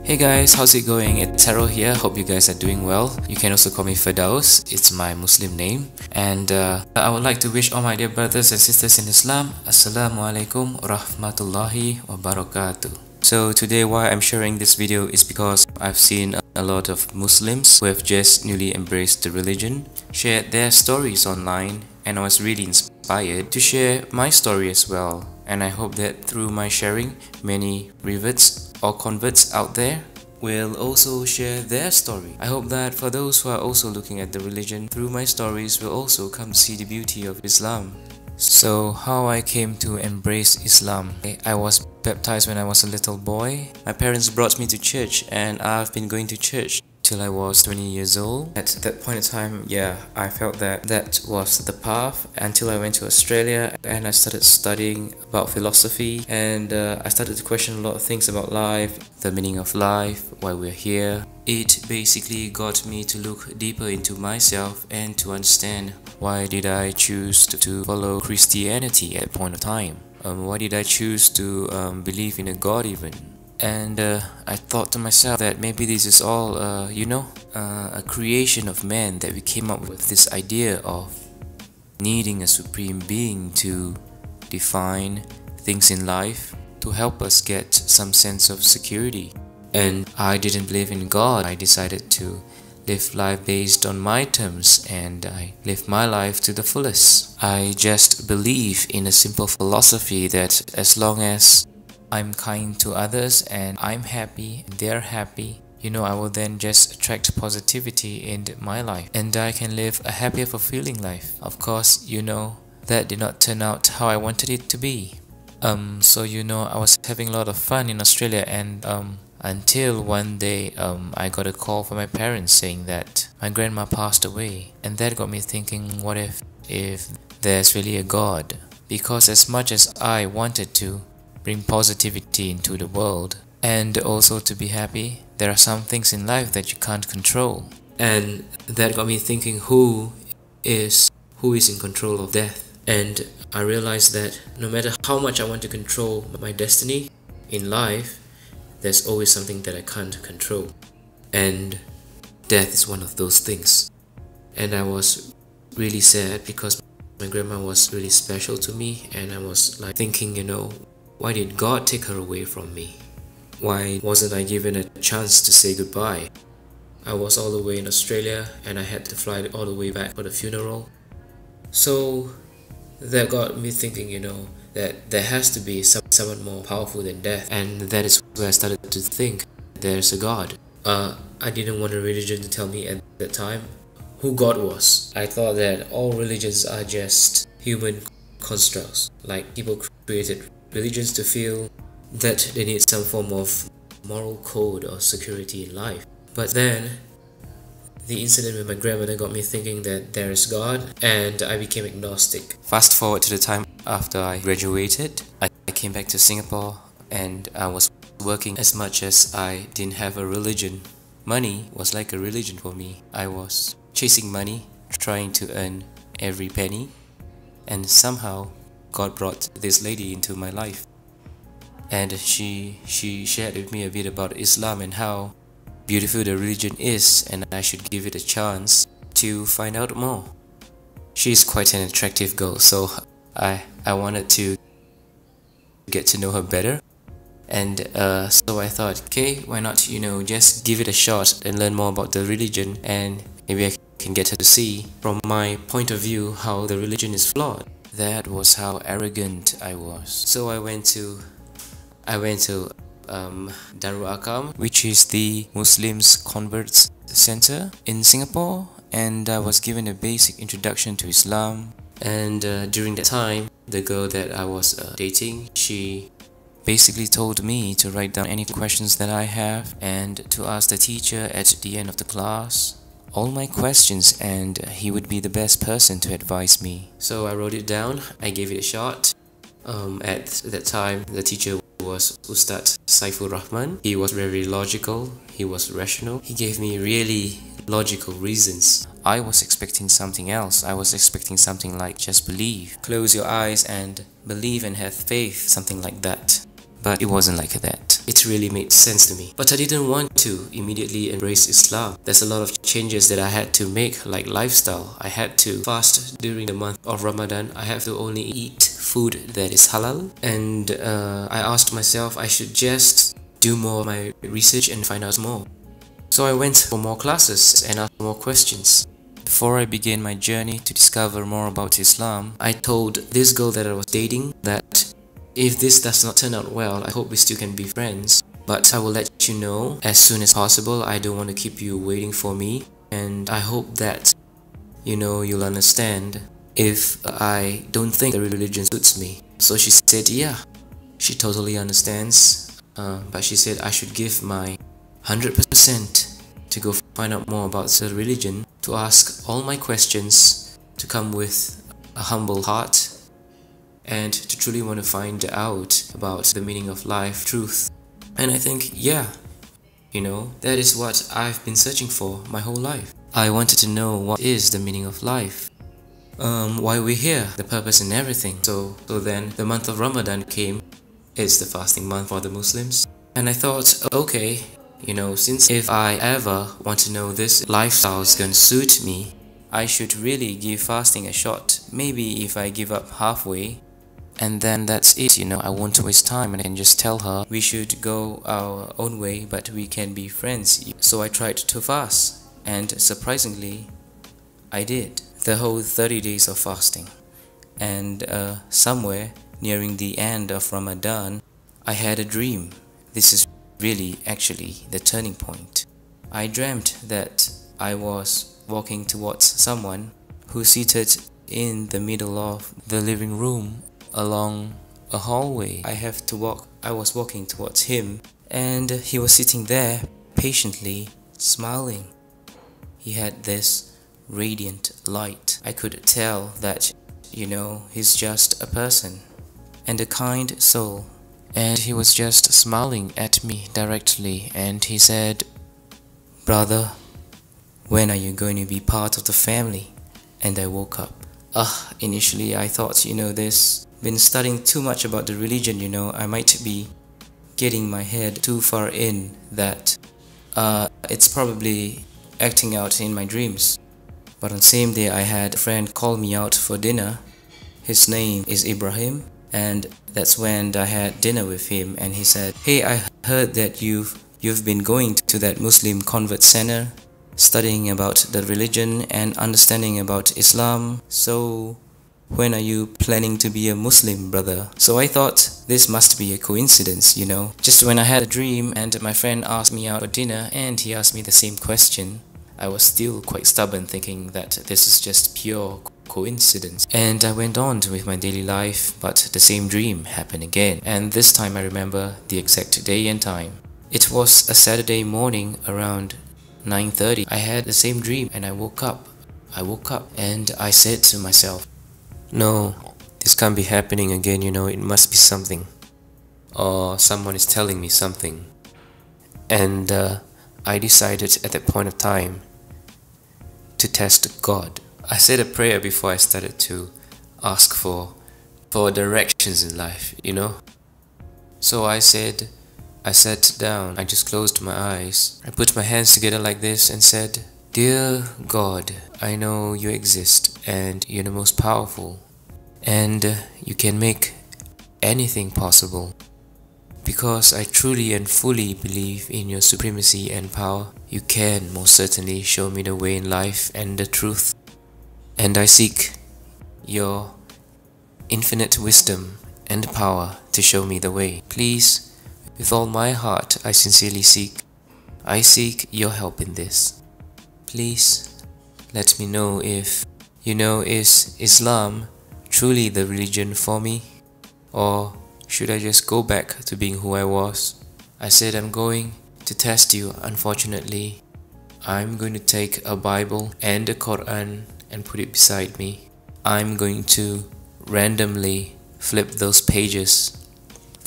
Hey guys, how's it going? It's Herald here. Hope you guys are doing well. You can also call me Firdaus. It's my Muslim name. And I would like to wish all my dear brothers and sisters in Islam, Assalamu alaikum rahmatullahi wa barakatuh. So today why I'm sharing this video is because I've seen a lot of Muslims who have just newly embraced the religion shared their stories online, and I was really inspired to share my story as well. And I hope that through my sharing, many reverts or converts out there will also share their story. I hope that for those who are also looking at the religion through my stories will also come to see the beauty of Islam. So how I came to embrace Islam. I was baptized when I was a little boy. My parents brought me to church and I've been going to church till I was 20 years old. At that point in time, I felt that that was the path until I went to Australia and I started studying about philosophy, and I started to question a lot of things about life, the meaning of life, why we're here. It basically got me to look deeper into myself and to understand why did I choose to follow Christianity at a point of time. Why did I choose to believe in a God even? And I thought to myself that maybe this is all, a creation of man, that we came up with this idea of needing a supreme being to define things in life, to help us get some sense of security. And I didn't believe in God. I decided to live life based on my terms, and I live my life to the fullest. I just believe in a simple philosophy that as long as I'm kind to others and I'm happy and they're happy, I will then just attract positivity in my life and I can live a happier, fulfilling life. Of course, that did not turn out how I wanted it to be. I was having a lot of fun in Australia, and until one day I got a call from my parents saying that my grandma passed away, and that got me thinking, what if there's really a God? Because as much as I wanted to bring positivity into the world and also to be happy, there are some things in life that you can't control. And that got me thinking, who is in control of death? And I realized that no matter how much I want to control my destiny in life, there's always something that I can't control, and death is one of those things. And I was really sad because my grandma was really special to me, and I was like thinking, why did God take her away from me? Why wasn't I given a chance to say goodbye? I was all the way in Australia and I had to fly all the way back for the funeral. So that got me thinking, that there has to be someone more powerful than death. And that is where I started to think there's a God. I didn't want a religion to tell me at that time who God was. I thought that all religions are just human constructs, like people created religions to feel that they need some form of moral code or security in life. But then the incident with my grandmother got me thinking that there is God, and I became agnostic. Fast forward to the time after I graduated, I came back to Singapore and I was working. As much as I didn't have a religion, money was like a religion for me. I was chasing money, trying to earn every penny, and somehow God brought this lady into my life, and she shared with me a bit about Islam and how beautiful the religion is, and I should give it a chance to find out more. She's quite an attractive girl, so I wanted to get to know her better, and so I thought, okay, why not just give it a shot and learn more about the religion, and maybe I can get her to see from my point of view how the religion is flawed. That was how arrogant I was. So I went to Darul Akam, which is the Muslims Converts Center in Singapore, and I was given a basic introduction to Islam. And during that time, the girl that I was dating, she basically told me to write down any questions that I have and to ask the teacher at the end of the class all my questions, and he would be the best person to advise me. So I wrote it down, I gave it a shot. At that time, the teacher was Ustad Saifur Rahman. He was very logical, he was rational, he gave me really logical reasons. I was expecting something else. I was expecting something like just believe, close your eyes and believe and have faith, something like that. But it wasn't like that. it really made sense to me. But I didn't want to immediately embrace Islam. There's a lot of changes that I had to make, like lifestyle. I had to fast during the month of Ramadan. I have to only eat food that is halal. And I asked myself I should just do more of my research and find out more. So I went for more classes and asked more questions. Before I began my journey to discover more about Islam, I told this girl that I was dating that if this does not turn out well, I hope we still can be friends. But I will let you know as soon as possible. I don't want to keep you waiting for me. And I hope that, you'll understand if I don't think the religion suits me. So she said, yeah, she totally understands. But she said I should give my 100% to go find out more about the religion, to ask all my questions, to come with a humble heart, and to truly want to find out about the meaning of life, truth. And I think, yeah, that is what I've been searching for my whole life. I wanted to know what is the meaning of life, why we're here, the purpose and everything. So then the month of Ramadan came. It's the fasting month for the Muslims. And I thought, okay, since if I ever want to know this lifestyle is going to suit me, I should really give fasting a shot. Maybe if I give up halfway, and then that's it, I won't waste time and I can just tell her we should go our own way, but we can be friends. So I tried to fast, and surprisingly, I did the whole 30 days of fasting. And somewhere nearing the end of Ramadan, I had a dream. This is really actually the turning point. I dreamt that I was walking towards someone who seated in the middle of the living room along a hallway. I was walking towards him, and he was sitting there patiently smiling. He had this radiant light. I could tell that, he's just a person and a kind soul. And he was just smiling at me directly, and he said, "Brother, when are you going to be part of the family?" And I woke up. Initially I thought, this been studying too much about the religion, I might be getting my head too far in, that it's probably acting out in my dreams. But on the same day, I had a friend call me out for dinner. His name is Ibrahim. And that's when I had dinner with him, and he said, "Hey, I heard that you've been going to that Muslim convert center, studying about the religion and understanding about Islam. So when are you planning to be a Muslim, brother?" So I thought this must be a coincidence, Just when I had a dream and my friend asked me out for dinner and he asked me the same question, I was still quite stubborn, thinking that this is just pure coincidence. And I went on with my daily life, but the same dream happened again. And this time I remember the exact day and time. It was a Saturday morning around 9:30. I had the same dream and I woke up and I said to myself, "No, this can't be happening again, it must be something. Or someone is telling me something." And I decided at that point of time to test God. I said a prayer before I started to ask for directions in life, So I sat down, I just closed my eyes. I put my hands together like this and said, "Dear God, I know you exist and you're the most powerful. And you can make anything possible. Because I truly and fully believe in your supremacy and power, you can most certainly show me the way in life and the truth. And I seek your infinite wisdom and power to show me the way. Please, with all my heart, I sincerely seek your help in this. Please, let me know if, is Islam truly the religion for me? Or should I just go back to being who I was?" I said, "I'm going to test you. Unfortunately, I'm going to take a Bible and a Qur'an and put it beside me. I'm going to randomly flip those pages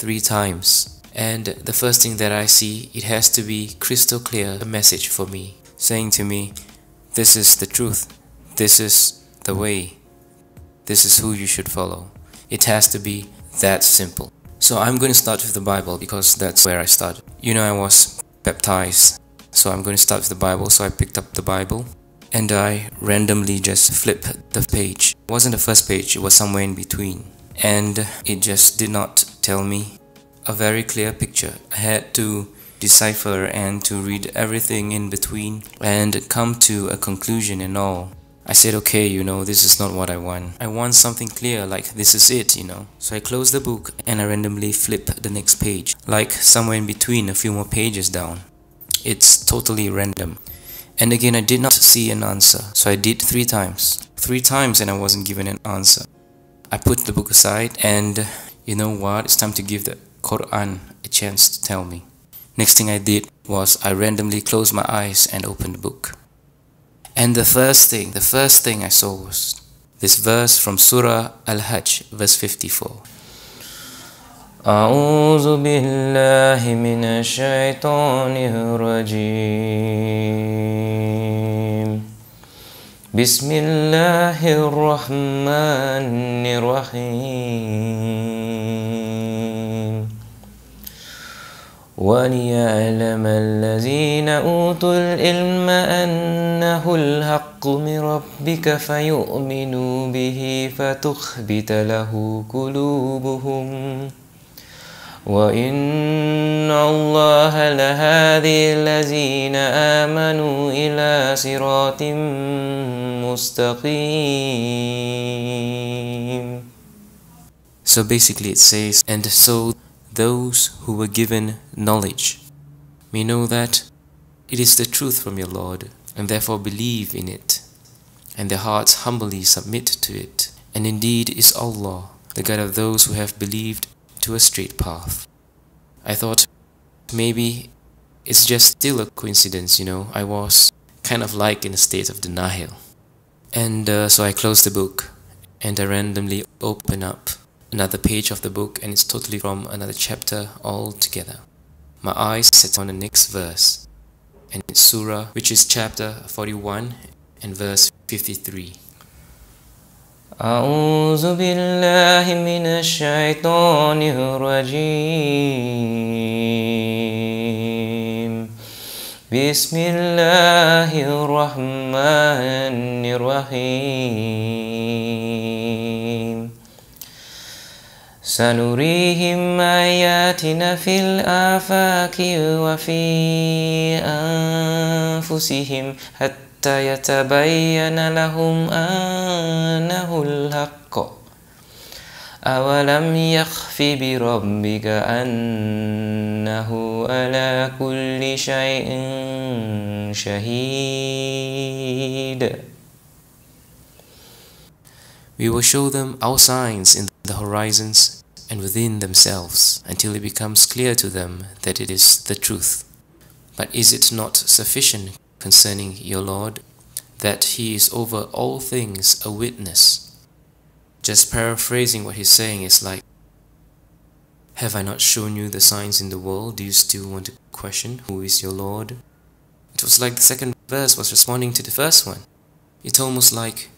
3 times. And the first thing that I see, it has to be crystal clear, a message for me, saying to me, this is the truth, this is the way, this is who you should follow. It has to be that simple." So I'm going to start with the Bible because that's where I started. You know, I was baptized, so I'm going to start with the Bible. So I picked up the Bible and I randomly just flipped the page. It wasn't the first page, it was somewhere in between. And it just did not tell me a very clear picture. I had to decipher and to read everything in between and come to a conclusion and all. I said, okay, you know, this is not what I want. I want something clear, like this is it, you know. So I closed the book and I randomly flipped the next page, like somewhere in between, a few more pages down. It's totally random. And again, I did not see an answer. So I did 3 times. 3 times and I wasn't given an answer. I put the book aside and you know what? It's time to give the Qur'an a chance to tell me. Next thing I did was I randomly closed my eyes and opened the book. And the first thing I saw was this verse from Surah Al-Hajj, verse 54. أعوذ بالله من الشيطان الرجيم بسم الله الرحمن الرحيم وليعلم الذين أوتوا العلم أنه الحق من ربك فيؤمنوا به فتخبت له قلوبهم وإن الله لهادي الذين آمنوا إلى صراط مستقيم. So basically it says, and so those who were given knowledge may know that it is the truth from your Lord, and therefore believe in it, and their hearts humbly submit to it. And indeed is Allah, the guide of those who have believed to a straight path. I thought maybe it's just still a coincidence, you know. I was kind of like in a state of denial. And so I closed the book and I randomly open up another page of the book, and it's totally from another chapter altogether. My eyes set on the next verse, and it's Surah, which is chapter 41 and verse 53. أعوذ بالله من الشيطان الرجيم بسم الله الرحمن الرحيم سنريهم آياتنا في الآفاق وفي أنفسهم حتى يتبين لهم أنه الحق أولم يخف بربك أنه على كل شيء شهيد. We will show them our signs in the horizons and within themselves until it becomes clear to them that it is the truth. But is it not sufficient concerning your Lord that He is over all things a witness? Just paraphrasing what he's saying is like, have I not shown you the signs in the world? Do you still want to question who is your Lord? It was like the second verse was responding to the first one. It's almost like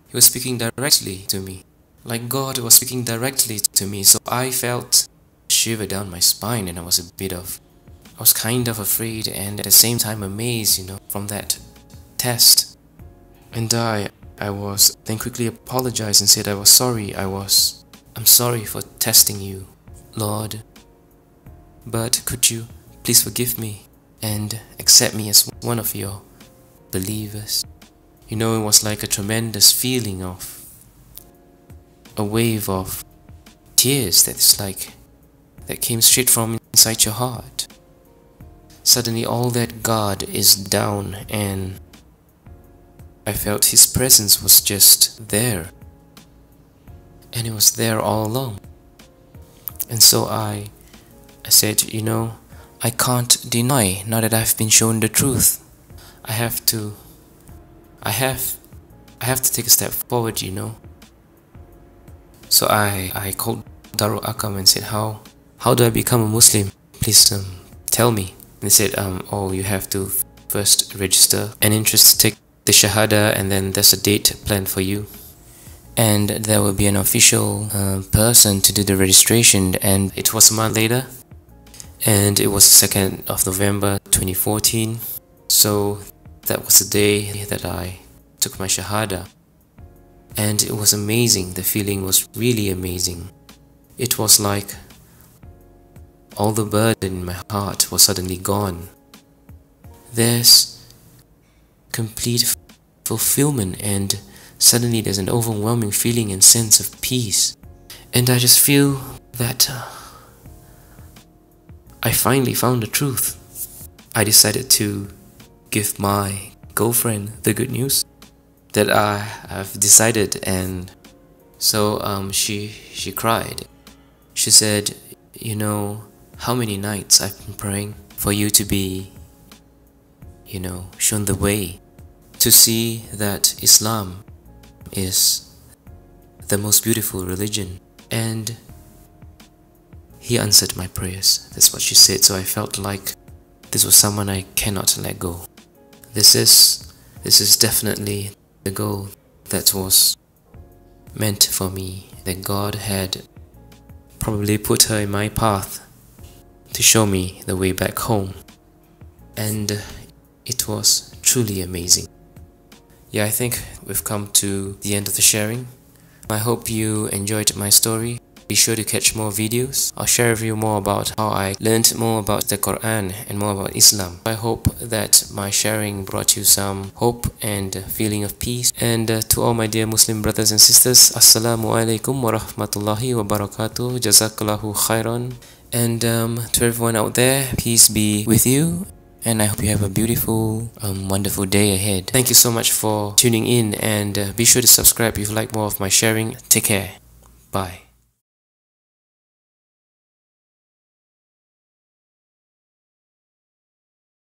He was speaking directly to me, like God was speaking directly to me. So I felt a shiver down my spine, and I was kind of afraid and at the same time amazed, you know, from that test. And I then quickly apologized and said I was sorry. I'm sorry for testing you, Lord. But could you please forgive me and accept me as one of your believers? You know, it was like a tremendous feeling of a wave of tears that came straight from inside your heart. Suddenly all that guard is down, and I felt His presence was just there, and it was there all along. And so I said, you know, I can't deny now that I've been shown the truth. I have to take a step forward, you know. So I called Darul Akam and said, how do I become a Muslim? Please tell me. And they said, oh, you have to first register an interest to take the Shahada, and then there's a date planned for you. and there will be an official person to do the registration, and it was a month later, and it was 2nd of November 2014. So that was the day that I took my Shahada, and it was amazing. The feeling was really amazing. It was like all the burden in my heart was suddenly gone. There's complete fulfillment, and suddenly there's an overwhelming feeling and sense of peace. And I just feel that I finally found the truth. I decided to give my girlfriend the good news that I have decided, and so she cried. She said, you know, how many nights I've been praying for you to be, you know, shown the way, to see that Islam is the most beautiful religion. And he answered my prayers. That's what she said. So I felt like this was someone I cannot let go. This is definitely the goal that was meant for me, that God had probably put her in my path to show me the way back home. And it was truly amazing. Yeah, I think we've come to the end of the sharing. I hope you enjoyed my story. Be sure to catch more videos. I'll share with you more about how I learned more about the Quran and more about Islam. I hope that my sharing brought you some hope and feeling of peace. And to all my dear Muslim brothers and sisters, Assalamu alaikum wa rahmatullahi wa barakatuh. Jazakallahu khairan. And to everyone out there, peace be with you. And I hope you have a beautiful, wonderful day ahead. Thank you so much for tuning in, and be sure to subscribe if you like more of my sharing. Take care. Bye.